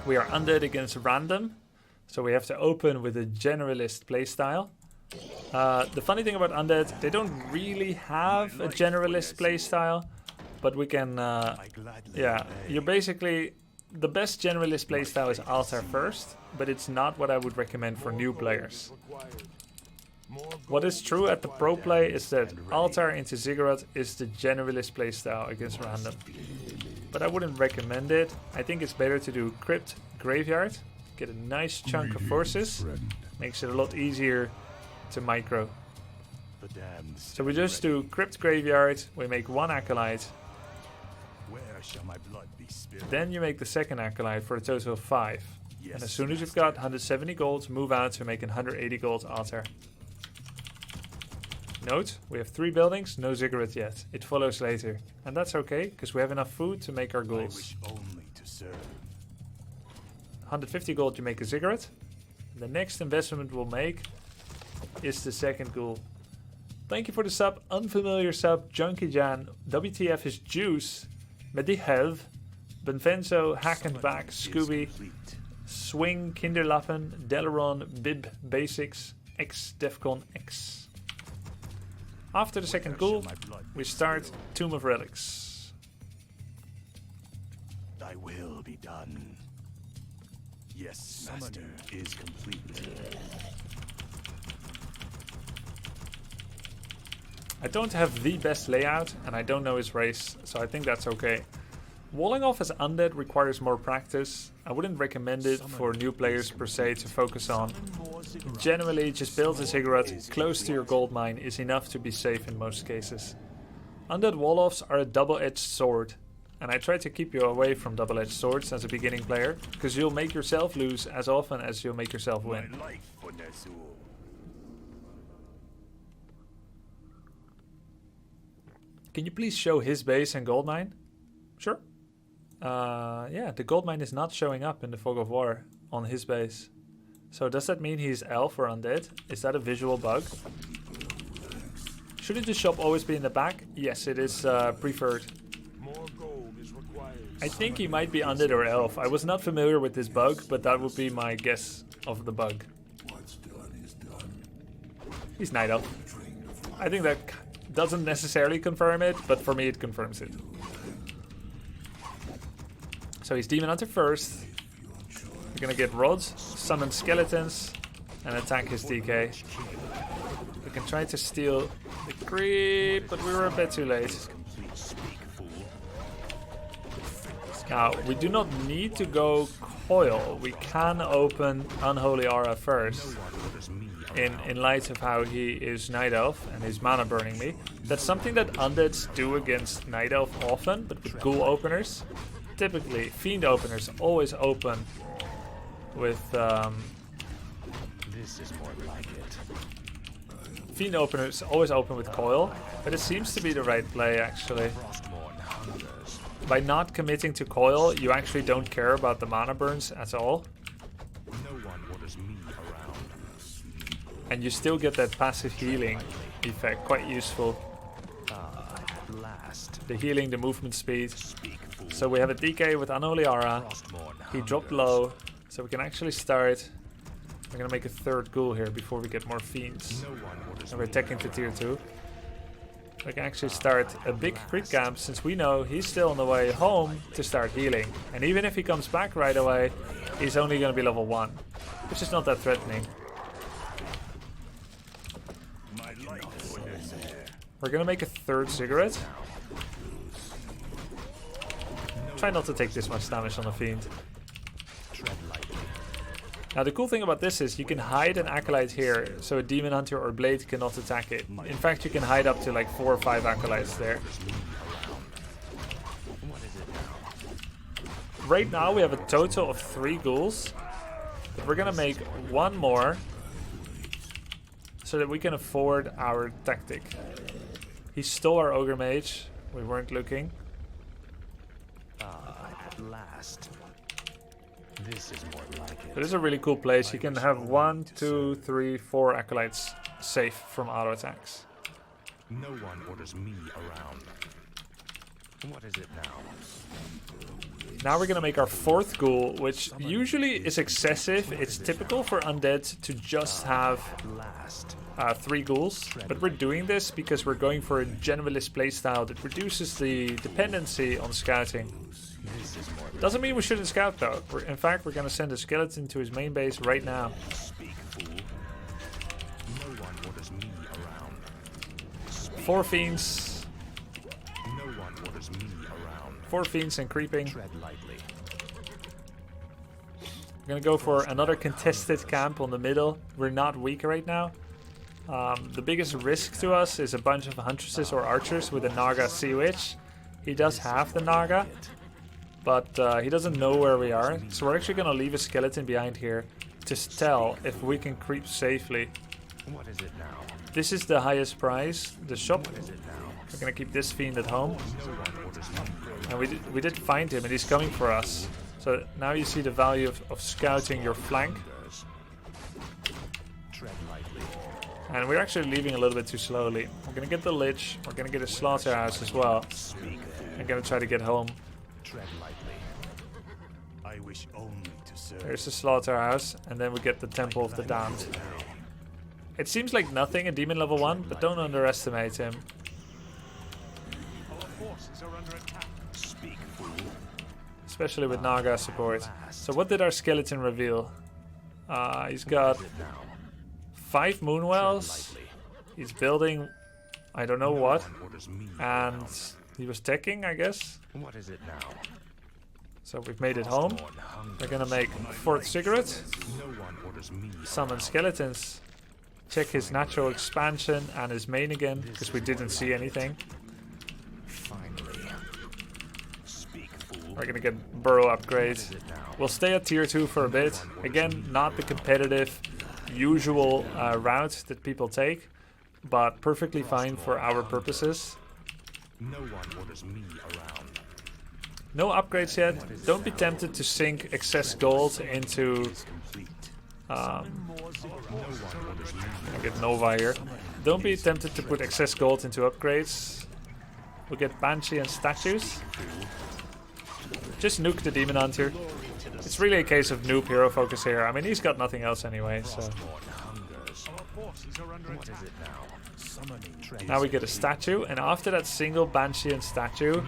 We are undead against random, so we have to open with a generalist playstyle. The funny thing about undead, they don't really have a generalist playstyle, but we can, yeah, you're basically, the best generalist playstyle is altar first, but it's not what I would recommend for new players. What is true at the pro play is that altar into ziggurat is the generalist playstyle against random. But I wouldn't recommend it. I think it's better to do crypt graveyard, get a nice chunk of forces, makes it a lot easier to micro. So we just do crypt graveyard, we make one acolyte, then you make the second acolyte for a total of 5. And as soon as you've got 170 gold, move out to make 180 gold altar. Note, we have 3 buildings, no ziggurat yet. It follows later. And that's okay, because we have enough food to make our ghouls. 150 gold, you make a ziggurat. The next investment we'll make is the second ghoul. Thank you for the sub, unfamiliar sub, Junkie Jan. WTF is Juice, met die Helv, Benvenzo, Hackenback, Scooby, Swing, Kinderlappen, Delaron, Bib, Basics, X, Defcon X. After the second ghoul, we start Tomb of Relics. Thy will be done. Yes, master is complete. I don't have the best layout, and I don't know his race, so I think that's okay. Walling off as undead requires more practice. I wouldn't recommend it for new players per se to focus on. Generally, just build a ziggurat close to your gold mine is enough to be safe in most cases. Undead wall-offs are a double-edged sword, and I try to keep you away from double-edged swords as a beginning player, because you'll make yourself lose as often as you'll make yourself win. Can you please show his base and gold mine? Sure. Yeah, the gold mine is not showing up in the Fog of War on his base. So does that mean he's elf or undead? Is that a visual bug? Shouldn't the shop always be in the back? Yes, it is preferred. I think he might be undead or elf. I was not familiar with this bug, but that would be my guess of the bug. He's night elf. I think that doesn't necessarily confirm it, but for me it confirms it. So he's Demon Hunter first. We're gonna get rods, summon skeletons, and attack his DK. We can try to steal the creep, but we were a bit too late. Now, we do not need to go coil. We can open Unholy Aura first. In light of how he is Night Elf and his mana burning me. That's something that undeads do against Night Elf often, but with ghoul openers. Typically, Fiend openers always open with... This is more like it. Fiend openers always open with coil, but it seems to be the right play actually. By not committing to coil, you actually don't care about the mana burns at all. And you still get that passive healing effect, quite useful. The healing, the movement speed. So we have a DK with Unholy Aura. He dropped low, so we can actually start. We're gonna make a third ghoul here before we get more fiends. And we're attacking to tier 2. We can actually start a big creep camp since we know he's still on the way home to start healing. And even if he comes back right away, he's only gonna be level 1, which is not that threatening. We're gonna make a third ziggurat. Try not to take this much damage on a fiend. Now the cool thing about this is you can hide an acolyte here, so a demon hunter or blade cannot attack it. In fact, you can hide up to like 4 or 5 acolytes there. Right now we have a total of 3 ghouls, but we're gonna make 1 more so that we can afford our tactic. He stole our ogre mage. We weren't looking. At last. This is more like it. It is a really cool place. You can have 1, 2, 3, 4 acolytes safe from auto attacks. No one orders me around. What is it now? Now we're gonna make our 4th ghoul, which usually is excessive. It's typical for undead to just have 3 ghouls, but we're doing this because we're going for a generalist playstyle that reduces the dependency on scouting. Doesn't mean we shouldn't scout though. In fact, we're gonna send a skeleton to his main base right now. Speak, fool. No one orders me around. 4 fiends. No one orders me around. 4 fiends and creeping. Tread lightly. We're gonna go for another contested camp on the middle. We're not weak right now. The biggest risk to us is a bunch of huntresses or archers with a Naga Sea Witch. He does have the Naga, but he doesn't know where we are. So we're actually gonna leave a skeleton behind here to tell if we can creep safely. What is it now? This is the highest prize, the shop. What is it now? We're gonna keep this fiend at home. No one orders me around. And we did find him and he's coming for us. So now you see the value of scouting your flank. Tread lightly. And we're actually leaving a little bit too slowly. We're gonna get the Lich, we're gonna get a slaughterhouse as well. I'm gonna try to get home. Tread lightly. I wish only to serve. There's the slaughterhouse, and then we get the Temple of the Damned. It seems like nothing in Demon level 1, but don't underestimate him. Our forces are under attack. Speak, fool. Especially with Naga support. So what did our skeleton reveal? He's got 5 Moonwells. He's building I don't know what. And he was teching, I guess. What is it now? So we've made it home. We're gonna make 4th cigarette. No one orders me. Summon skeletons. Check his natural expansion and his main again, because we didn't see anything. Finally. Speak, fool. We're gonna get burrow upgrade. We'll stay at tier 2 for a bit. Again, not the competitive, usual route that people take, but perfectly fine for our purposes. No one orders me around. No upgrades yet. Don't be tempted to sink excess gold into... I'll get Nova here. Don't be tempted to put excess gold into upgrades. We'll get Banshee and statues. Just nuke the Demon Hunter. It's really a case of noob hero focus here. I mean, he's got nothing else anyway, so... Now we get a statue, and after that single Banshee and statue,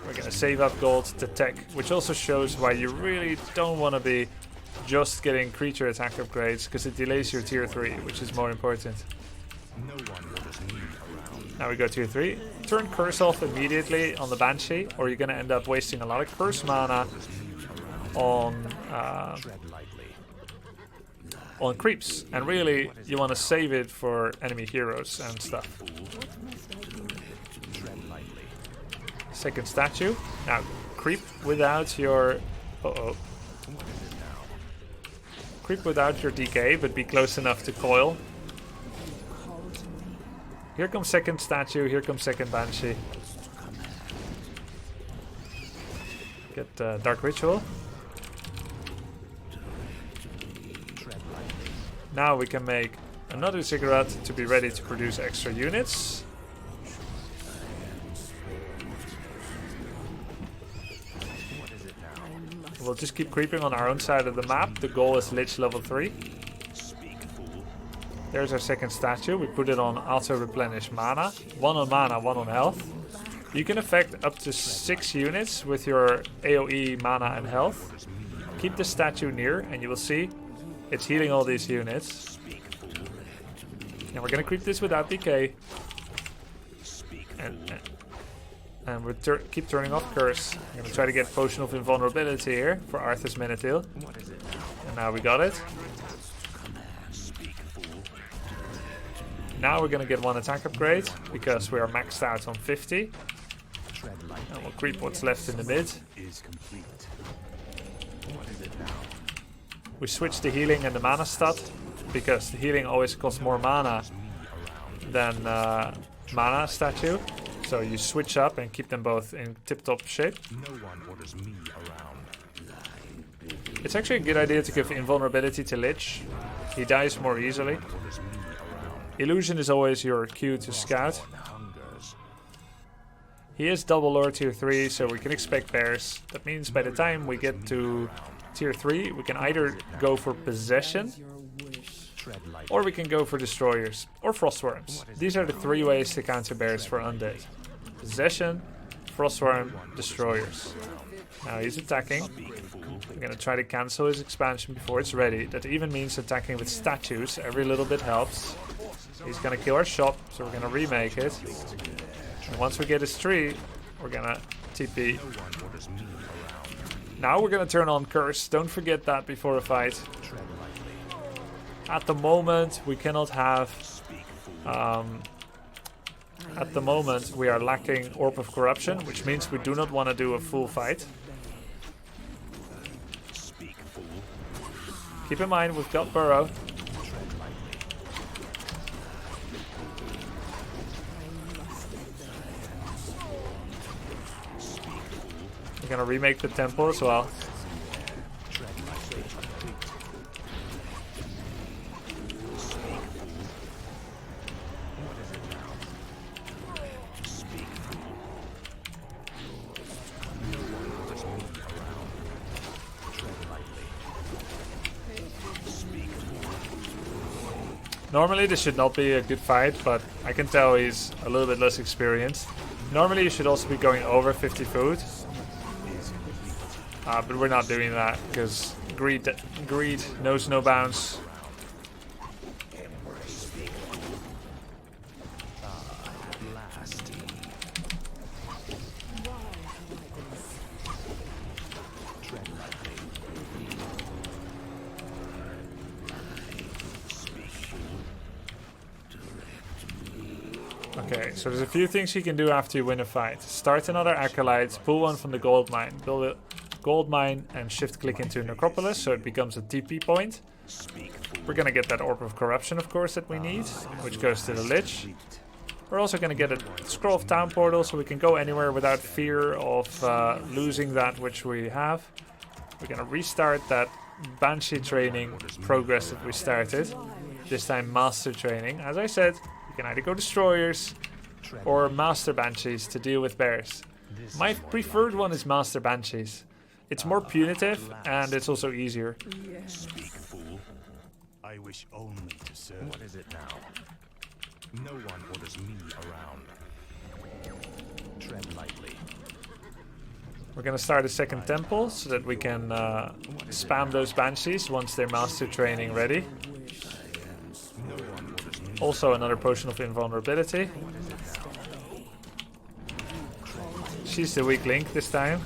we're gonna save up gold to tech, which also shows why you really don't want to be just getting creature attack upgrades, because it delays your tier 3, which is more important. Now we go tier 3. Turn curse off immediately on the Banshee, or you're gonna end up wasting a lot of curse mana on creeps, and really you want to save it for enemy heroes and stuff. Second statue. Now creep without your creep without your DK, but be close enough to coil. Here comes second statue, here comes second Banshee. Get Dark Ritual. Now we can make another cigarette to be ready to produce extra units. We'll just keep creeping on our own side of the map. The goal is Lich level 3. There's our second statue. We put it on auto replenish mana. 1 on mana, 1 on health. You can affect up to 6 units with your AoE mana and health. Keep the statue near and you will see it's healing all these units. And we're gonna creep this without decay. And we keep turning off curse. I'm gonna try to get Potion of Invulnerability here for Arthur's Menethil. And now we got it. Now we're gonna get 1 attack upgrade because we are maxed out on 50. And we'll creep what's left in the mid. We switch the healing and the mana stat because the healing always costs more mana than mana statue. So you switch up and keep them both in tip-top shape. It's actually a good idea to give invulnerability to Lich. He dies more easily. Illusion is always your cue to scout. He is double lore tier 3, so we can expect bears. That means by the time we get to tier 3, we can either go for possession, or we can go for destroyers, or frostworms. These are the 3 ways to counter bears for undead. Possession, frostworm, destroyers. Now he's attacking. We're gonna try to cancel his expansion before it's ready. That even means attacking with statues. Every little bit helps. He's gonna kill our shop, so we're gonna remake it. And once we get his tree, we're gonna TP. Now we're gonna turn on Curse. Don't forget that before a fight. At the moment, we cannot have... at the moment, we are lacking Orb of Corruption, which means we do not want to do a full fight. Keep in mind, we've got Burrow. We're gonna remake the temple as well. Normally this should not be a good fight, but I can tell he's a little bit less experienced. Normally you should also be going over 50 food. But we're not doing that because greed knows no bounds. Okay, so there's a few things you can do after you win a fight. Start another Acolyte, pull one from the gold mine, build a gold mine and shift click into Necropolis so it becomes a TP point. We're gonna get that Orb of Corruption, of course, that we need, which goes to the Lich. We're also gonna get a Scroll of Town Portal so we can go anywhere without fear of losing that which we have. We're gonna restart that Banshee training progress that we started. This time Master training. As I said, you can either go Destroyers or Master Banshees to deal with bears. My preferred one is Master Banshees. It's more punitive and it's also easier. Speak, fool. I wish only to serve. What is it now? No one orders me around. Tread lightly. We're gonna start a second temple so that we can spam those Banshees once they're Master training ready. Also another Potion of Invulnerability. She's the weak link this time.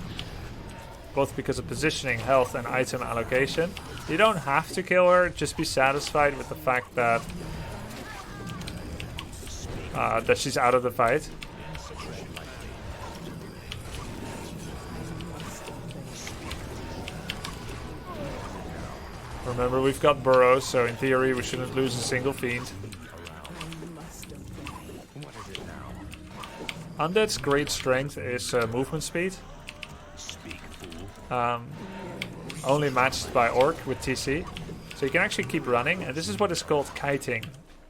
Both because of positioning, health and item allocation. You don't have to kill her, just be satisfied with the fact that that she's out of the fight. Remember, we've got Burrows, so in theory we shouldn't lose a single fiend. Undead's great strength is movement speed. Only matched by Orc with TC. So you can actually keep running, and this is what is called kiting.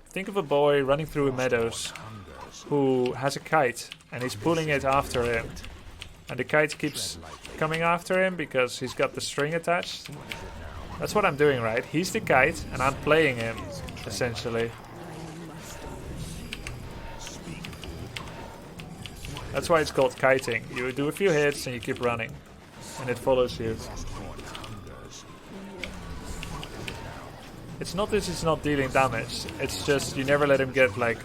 Think of a boy running through meadows who has a kite, and he's pulling it after him. And the kite keeps coming after him because he's got the string attached. That's what I'm doing, right? He's the kite, and I'm playing him, essentially. That's why it's called kiting. You do a few hits and you keep running, and it follows you. It's not that it's not dealing damage, it's just you never let him get like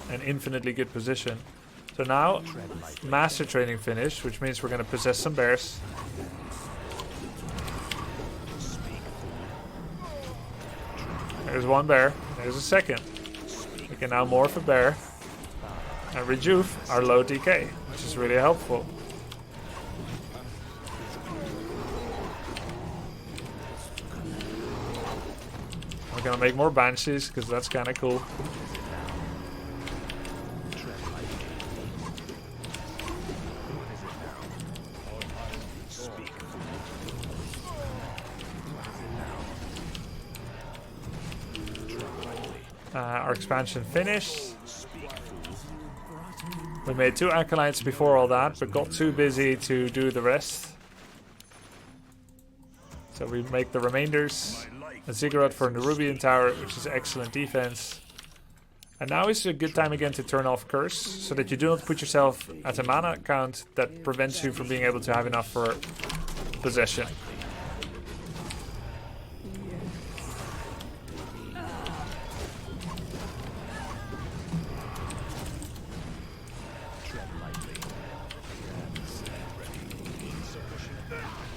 an infinitely good position. So now, Master Training finished, which means we're going to possess some bears. There's one bear, there's a second. We can now morph a bear and rejuve our low DK, which is really helpful. We're gonna make more Banshees, because that's kinda cool. Our expansion finished. We made 2 acolytes before all that, but got too busy to do the rest. So we make the remainders. A ziggurat for Nerubian Tower, which is excellent defense. And now is a good time again to turn off Curse, so that you do not put yourself at a mana count that prevents you from being able to have enough for possession.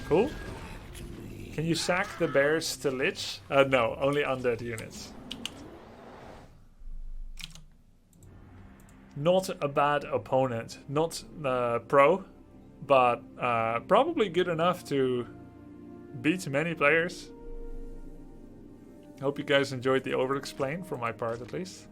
Cool. Can you sack the bears to Lich? No, only undead units. Not a bad opponent. Not pro, but probably good enough to beat many players. Hope you guys enjoyed the over-explain, for my part at least.